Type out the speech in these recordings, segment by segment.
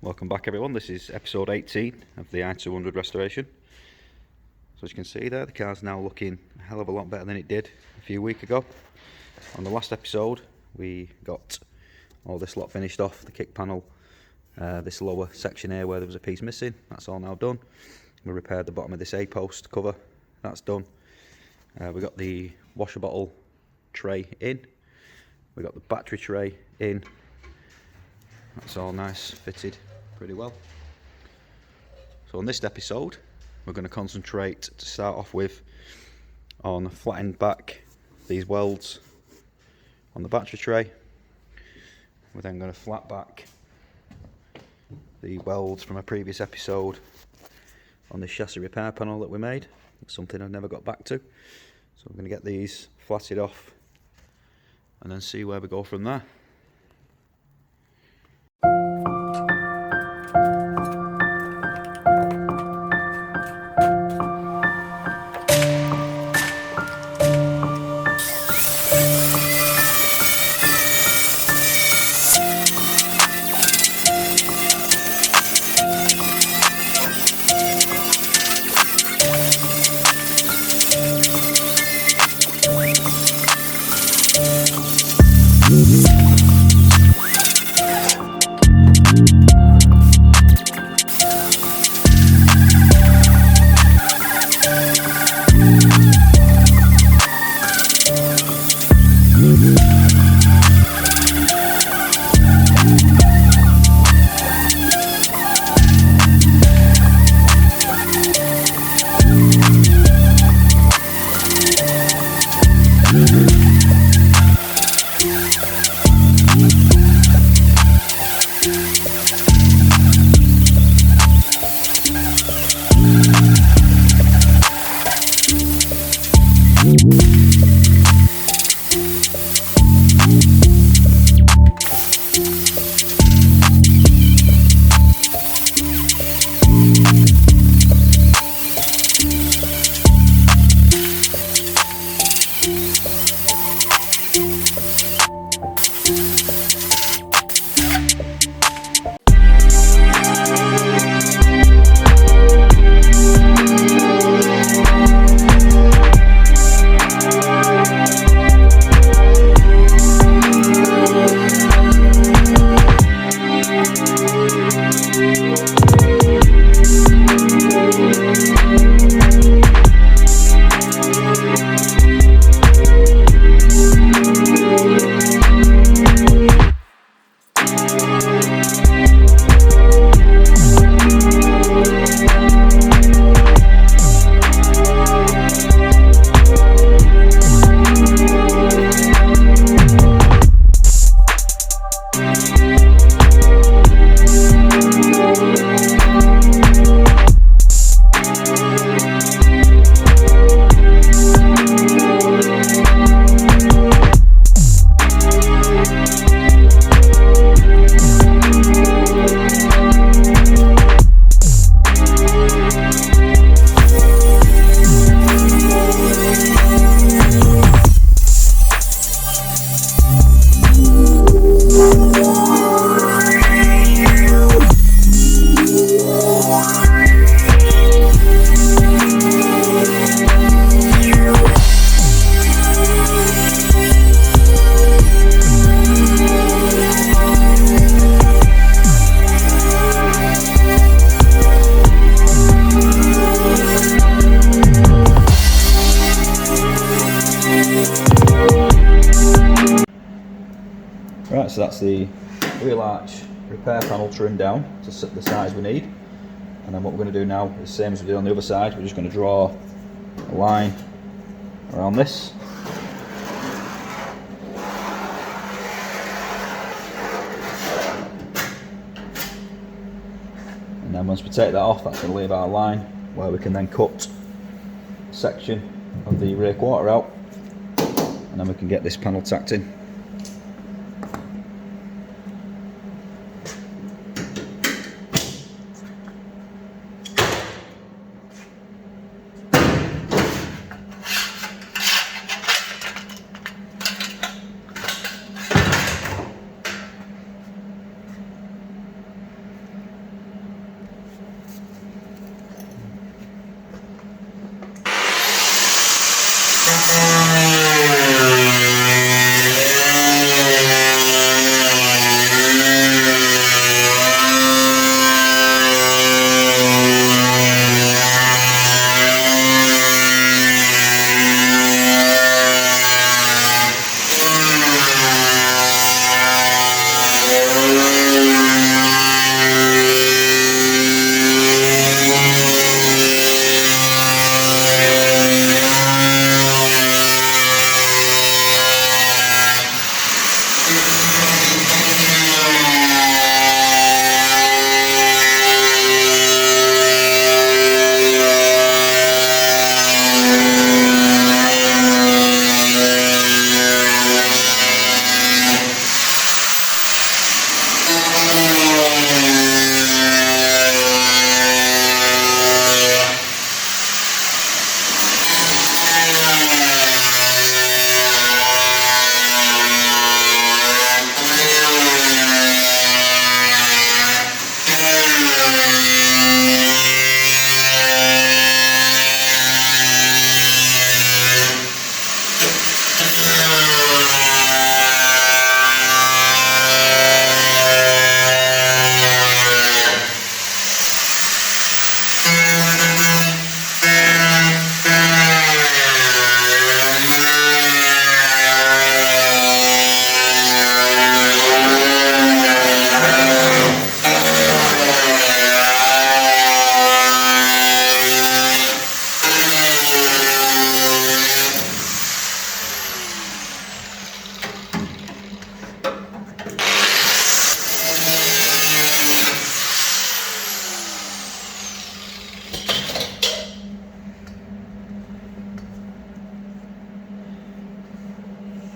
Welcome back everyone, this is episode 18 of the i200 restoration. So as you can see there, the car's now looking a hell of a lot better than it did a few weeks ago. On the last episode we got all this lot finished off, the kick panel, this lower section here where there was a piece missing, that's all now done. We repaired the bottom of this A-post cover, that's done. We got the washer bottle tray in, we got the battery tray in, that's all nice, fitted pretty well. So on this episode we're going to concentrate to start off with on flattening back these welds on the battery tray. We're then going to flat back the welds from a previous episode on the chassis repair panel that we made. It's something I've never got back to, so I'm going to get these flatted off and then see where we go from there. Right, so that's the wheel arch repair panel trimmed down to the size we need, and then what we're going to do now is the same as we did on the other side. We're just going to draw a line around this, and then once we take that off, that's going to leave our line where we can then cut a section of the rear quarter out, and then we can get this panel tacked in.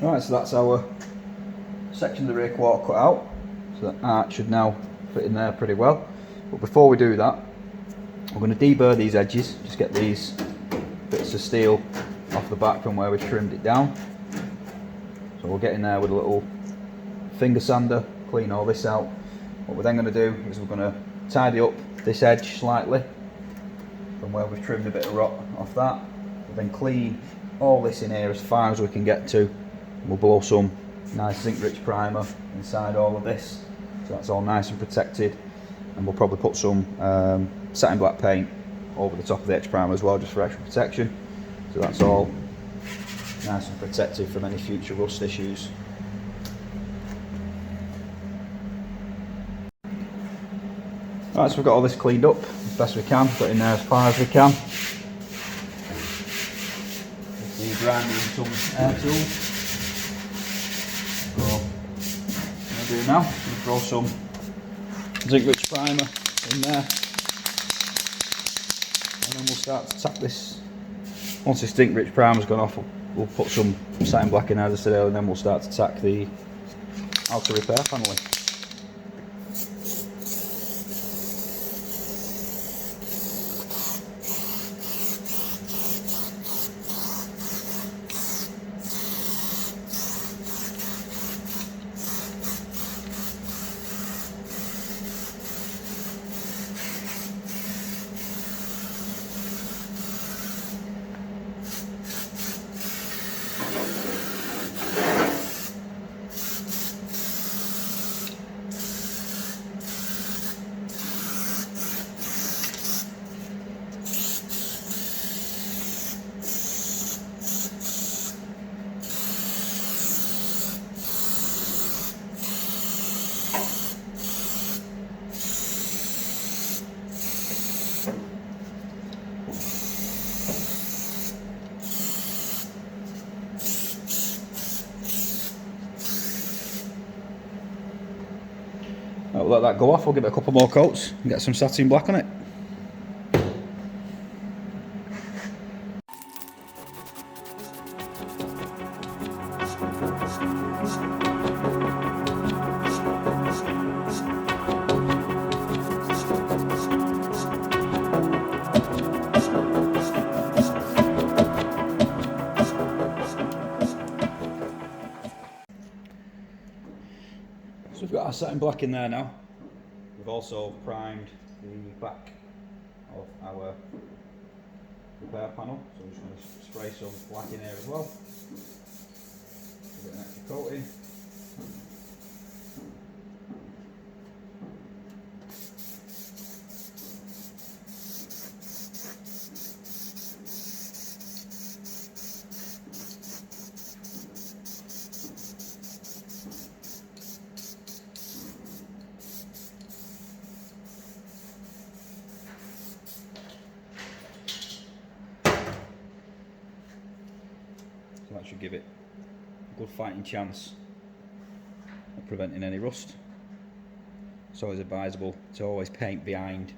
Right, so that's our section of the rear quarter cut out. So that arch should now fit in there pretty well. But before we do that, we're going to deburr these edges, just get these bits of steel off the back from where we trimmed it down. So we'll get in there with a little finger sander, clean all this out. What we're then going to do is we're going to tidy up this edge slightly from where we've trimmed a bit of rot off that. We'll then clean all this in here as far as we can get to. We'll blow some nice zinc rich primer inside all of this, so that's all nice and protected. And we'll probably put some satin black paint over the top of the edge primer as well, just for extra protection. So that's all nice and protected from any future rust issues. Right, so we've got all this cleaned up as best we can, put in there as far as we can. The grinder and some air tools. So what I'm going to do now is throw some zinc rich primer in there, and then we'll start to tack this. Once this zinc rich primer's gone off, we'll put some satin black in there, as I said earlier, and then we'll start to tack the outer repair panel in. I'll let that go off, we'll give it a couple more coats and get some satin black on it. So we've got our satin black in there now. We've also primed the back of our repair panel, so I'm just going to spray some black in here as well. Give it an extra coating. So that should give it a good fighting chance of preventing any rust. It's always advisable to always paint behind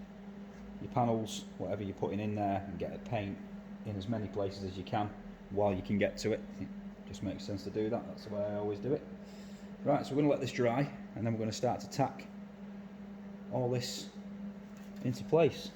your panels, whatever you're putting in there, and get the paint in as many places as you can while you can get to it. It just makes sense to do that, that's the way I always do it. Right, so we're going to let this dry, and then we're going to start to tack all this into place.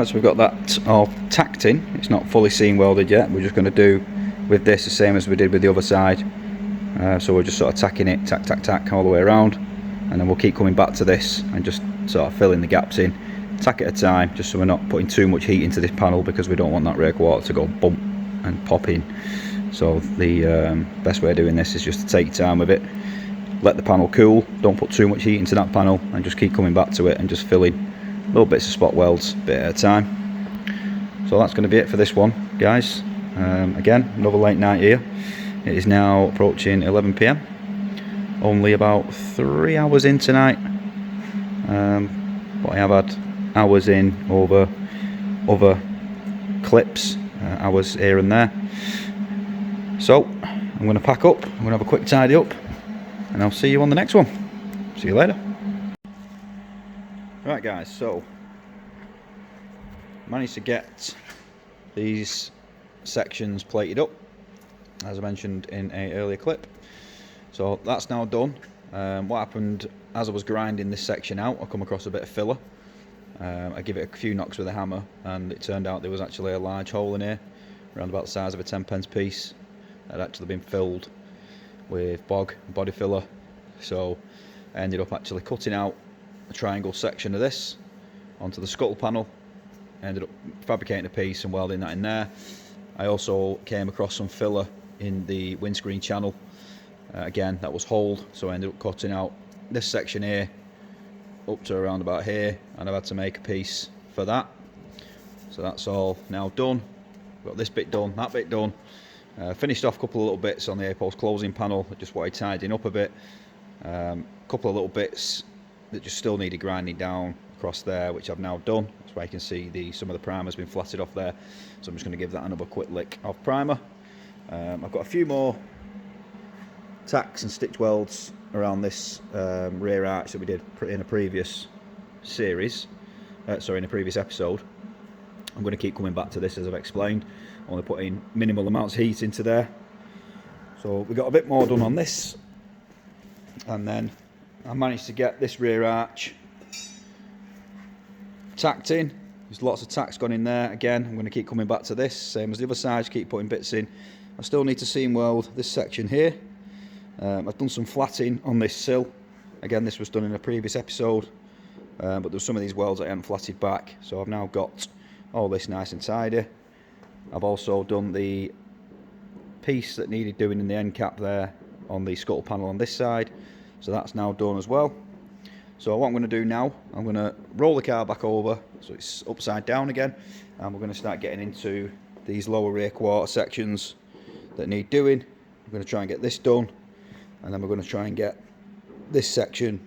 guys, we've got that all tacked in. It's not fully seam welded yet. We're just going to do with this the same as we did with the other side. So we're just sort of tacking it, tack, tack, tack all the way around, and then we'll keep coming back to this and just sort of filling the gaps in, tack at a time, just so we're not putting too much heat into this panel, because we don't want that rear quarter to go bump and pop in. So the best way of doing this is just to take your time with it, let the panel cool, don't put too much heat into that panel, and just keep coming back to it and just filling little bits of spot welds a bit at a time. So that's going to be it for this one, guys. Again, another late night here. It is now approaching 11 PM. Only about 3 hours in tonight, but I have had hours in over other clips, hours here and there. So I'm going to pack up, I'm going to have a quick tidy up, and I'll see you on the next one. See you later. Right guys, so managed to get these sections plated up, as I mentioned in an earlier clip. So that's now done. What happened, as I was grinding this section out, I come across a bit of filler. I give it a few knocks with a hammer, and it turned out there was actually a large hole in here, around about the size of a 10p piece. It had actually been filled with body filler. So I ended up actually cutting out a triangle section of this onto the scuttle panel. I ended up fabricating a piece and welding that in there. I also came across some filler in the windscreen channel. Again, that was holed, so I ended up cutting out this section here up to around about here, and I've had to make a piece for that. So that's all now done. Got this bit done, that bit done. Finished off a couple of little bits on the A-post closing panel. I just wanted tidying up a bit. Couple of little bits that just still needed grinding down across there, which I've now done. That's why you can see some of the primer's been flatted off there. So I'm just going to give that another quick lick of primer. I've got a few more tacks and stitch welds around this rear arch that we did in a previous series. Sorry, in a previous episode. I'm going to keep coming back to this, as I've explained. Only putting minimal amounts of heat into there. So we got a bit more done on this, and then I managed to get this rear arch tacked in. There's lots of tacks gone in there. Again, I'm going to keep coming back to this, same as the other side, keep putting bits in. I still need to seam weld this section here. I've done some flatting on this sill. Again, this was done in a previous episode, but there's some of these welds I haven't flatted back, so I've now got all this nice and tidy. I've also done the piece that needed doing in the end cap there on the scuttle panel on this side, so that's now done as well. So what I'm going to do now, I'm going to roll the car back over so it's upside down again, and we're going to start getting into these lower rear quarter sections that need doing. I'm going to try and get this done, and then we're going to try and get this section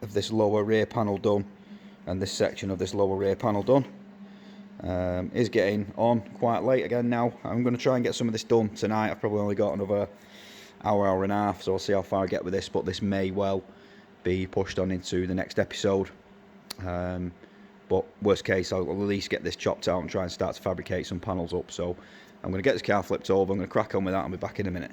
of this lower rear panel done, and this section of this lower rear panel done. Is getting on quite late again now. I'm going to try and get some of this done tonight. I've probably only got another hour and a half, so I'll see how far I get with this, but this may well be pushed on into the next episode. But worst case, I'll at least get this chopped out and try and start to fabricate some panels up. So I'm going to get this car flipped over, I'm going to crack on with that, and I'll be back in a minute.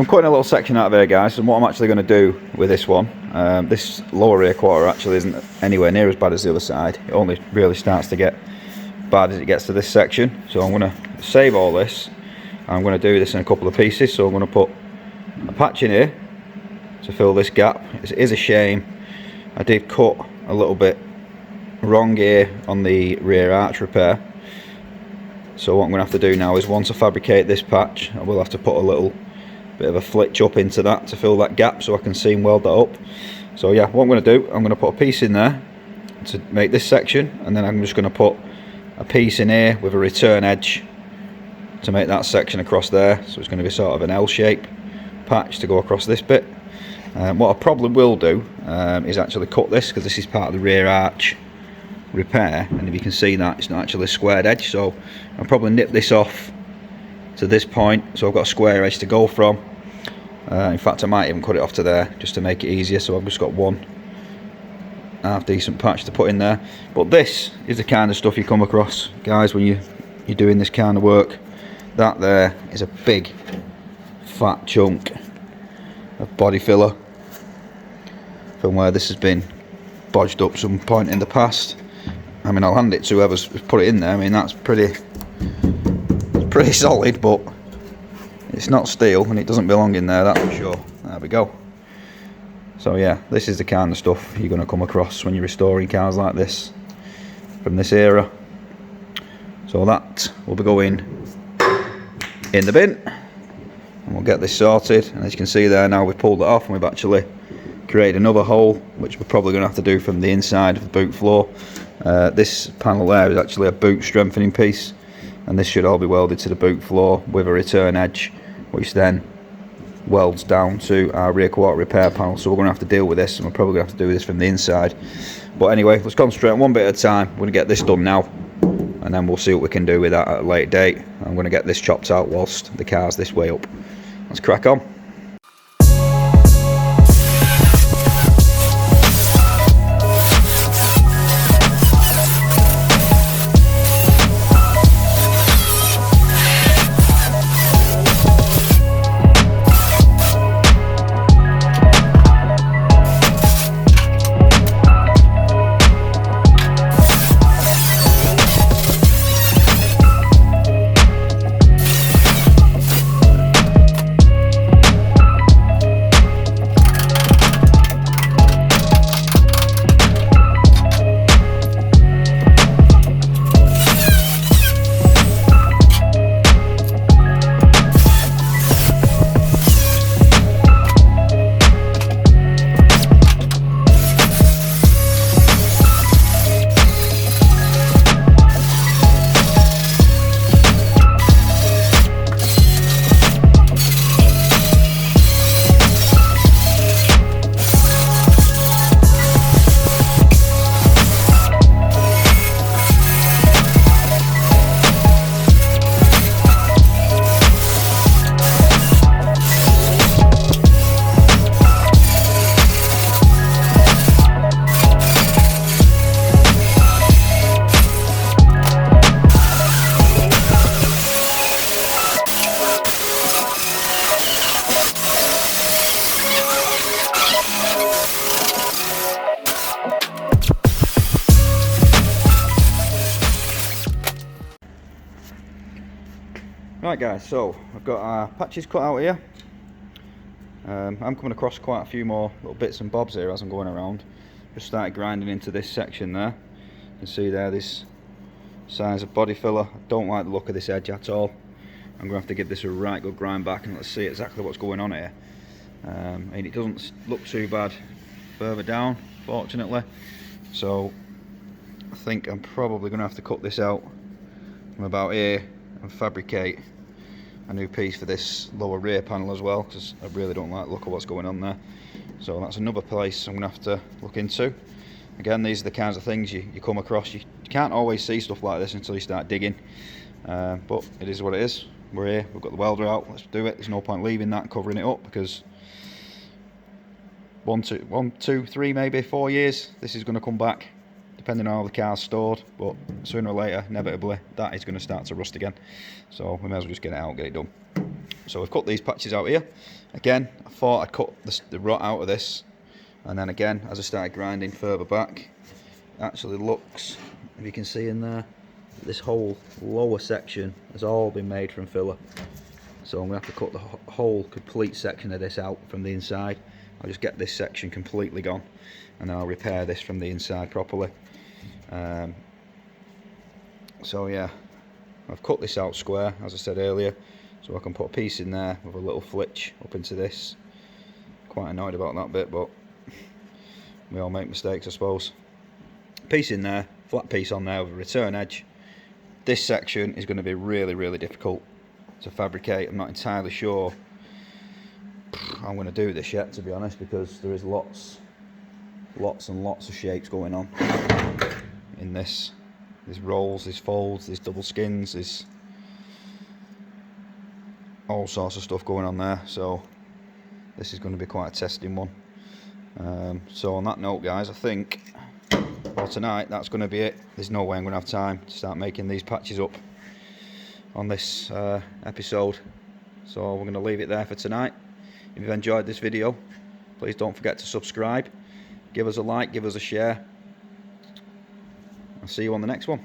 I'm cutting a little section out of here, guys, and what I'm actually going to do with this one, this lower rear quarter actually isn't anywhere near as bad as the other side. It only really starts to get bad as it gets to this section. So I'm going to save all this. I'm going to do this in a couple of pieces. So I'm going to put a patch in here to fill this gap. It is a shame I did cut a little bit wrong here on the rear arch repair. So what I'm going to have to do now is, once I fabricate this patch, I will have to put a little bit of a flitch up into that to fill that gap so I can seam weld that up. So yeah, what I'm going to do, I'm going to put a piece in there to make this section, and then I'm just going to put a piece in here with a return edge to make that section across there. So it's going to be sort of an L shape patch to go across this bit. What I probably will do is actually cut this, because this is part of the rear arch repair, and if you can see that, it's not actually a squared edge, so I'll probably nip this off to this point so I've got a square edge to go from. In fact, I might even cut it off to there just to make it easier, so I've just got one half decent patch to put in there. But this is the kind of stuff you come across, guys, when you're doing this kind of work. That there is a big fat chunk of body filler from where this has been bodged up some point in the past. I mean, I'll hand it to whoever's put it in there. I mean, that's pretty solid, but it's not steel and it doesn't belong in there, that's for sure. There we go. So yeah, this is the kind of stuff you're going to come across when you're restoring cars like this from this era. So that will be going in the bin, and we'll get this sorted. And as you can see there, now we've pulled it off and we've actually created another hole, which we're probably going to have to do from the inside of the boot floor. This panel there is actually a boot strengthening piece, and this should all be welded to the boot floor with a return edge, which then welds down to our rear quarter repair panel. So we're going to have to deal with this, and we're probably going to have to do this from the inside. But anyway, let's concentrate on one bit at a time. We're going to get this done now, and then we'll see what we can do with that at a later date. I'm going to get this chopped out whilst the car's this way up. Let's crack on. Right guys, so I've got our patches cut out here. I'm coming across quite a few more little bits and bobs here as I'm going around. Just started grinding into this section there. You can see there this size of body filler. I don't like the look of this edge at all. I'm going to have to give this a right good grind back and let's see exactly what's going on here. And it doesn't look too bad further down, fortunately. So I think I'm probably going to have to cut this out from about here and fabricate a new piece for this lower rear panel as well, because I really don't like the look of what's going on there. So that's another place I'm going to have to look into. Again, these are the kinds of things you come across. You can't always see stuff like this until you start digging, but it is what it is. We're here, we've got the welder out, let's do it. There's no point leaving that, covering it up, because 1, 2, 3, maybe 4 years this is going to come back, depending on how the car's stored. But sooner or later, inevitably, that is going to start to rust again. So we may as well just get it out, get it done. So we've cut these patches out here. Again, I thought I'd cut the rot out of this, and then again, as I started grinding further back, it actually looks, if you can see in there, this whole lower section has all been made from filler. So I'm going to have to cut the whole complete section of this out from the inside. I'll just get this section completely gone, and then I'll repair this from the inside properly. So yeah, I've cut this out square, as I said earlier, so I can put a piece in there with a little flitch up into this. Quite annoyed about that bit, but we all make mistakes, I suppose. Piece in there, flat piece on there with a return edge. This section is going to be really difficult to fabricate. I'm not entirely sure I'm going to do this yet, to be honest, because there is lots and lots of shapes going on in this. There's rolls, there's folds, there's double skins, there's all sorts of stuff going on there, so this is going to be quite a testing one. So on that note, guys, I think for tonight that's going to be it. There's no way I'm going to have time to start making these patches up on this episode, so we're going to leave it there for tonight. If you've enjoyed this video, please don't forget to subscribe, give us a like, give us a share. I'll see you on the next one.